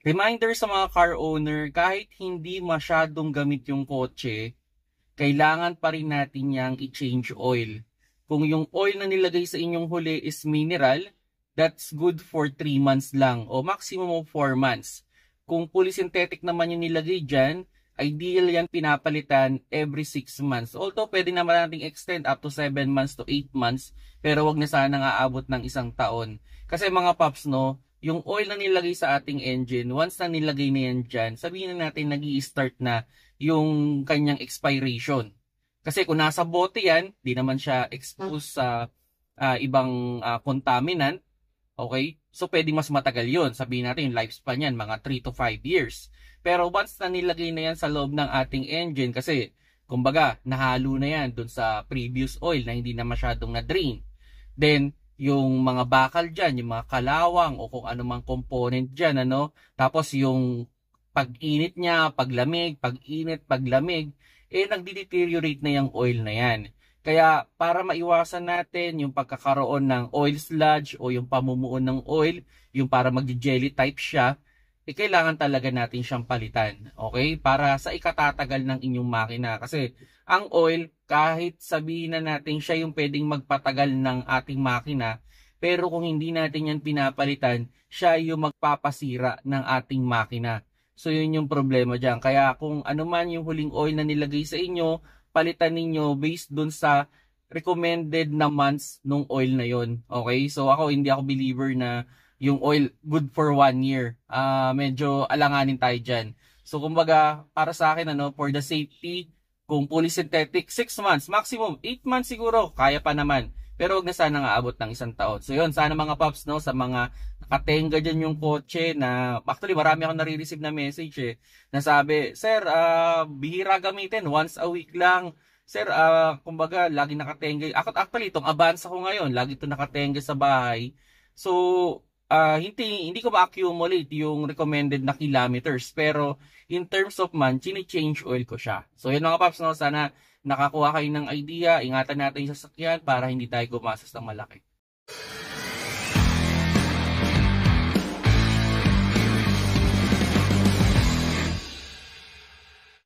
Reminder sa mga car owner, kahit hindi masyadong gamit yung kotse, kailangan pa rin natin yang i-change oil. Kung yung oil na nilagay sa inyong huli is mineral, that's good for 3 months lang o maximum of 4 months. Kung polysynthetic naman yung nilagay dyan, ideal yan pinapalitan every 6 months. Although pwede naman nating extend up to 7 months to 8 months, pero wag na sana nga aabot ng 1 taon. Kasi mga paps, no, yung oil na nilagay sa ating engine, once na nilagay na yan dyan, sabihin na natin nag-i-start na yung kanyang expiration. Kasi kung nasa bote yan, di naman siya exposed sa ibang contaminant, okay? So pwede mas matagal yun. Sabihin natin yung lifespan yan, mga 3 to 5 years. Pero once na nilagay na yan sa loob ng ating engine, kasi kumbaga nahalo na yan dun sa previous oil na hindi na masyadong na-drain. Then, yung mga bakal dyan, yung mga kalawang o kung anumang component dyan, ano? Tapos yung pag-init niya, paglamig, pag-init, paglamig, nagde-deteriorate na yung oil na yan. Kaya para maiwasan natin yung pagkakaroon ng oil sludge o yung pamumuon ng oil, yung para mag-jelly type siya, kailangan talaga natin siyang palitan. Okay? Para sa ikatatagal ng inyong makina. Kasi ang oil, kahit sabihin na natin siya yung pwedeng magpatagal ng ating makina, pero kung hindi natin yan pinapalitan, siya yung magpapasira ng ating makina. So yun yung problema dyan. Kaya kung ano man yung huling oil na nilagay sa inyo, palitan ninyo based dun sa recommended na months nung oil na yon. Okay? So ako, hindi ako believer na yung oil good for 1 year. Medyo alanganin tayo dyan. So kumbaga, para sa akin, for the safety, kung polysynthetic, 6 months, maximum 8 months siguro, kaya pa naman. Pero huwag na sana nga abot ng 1 taon. So yun, sana mga paps, no, sa mga nakatenga dyan yung kotse na, actually marami akong nare-receive na message na sabi, Sir, bihira gamitin, once a week lang. Sir, kumbaga, lagi nakatenga. Actually, itong Avanza ko ngayon, lagi ito nakatenga sa bahay. So, hindi ko ma-accumulate yung recommended na kilometers. Pero, in terms of month, chine-change oil ko siya. So, yun mga paps, no, sana nakakuha kayo ng idea. Ingatan natin yung sasakyan para hindi tayo gumastos ng malaki.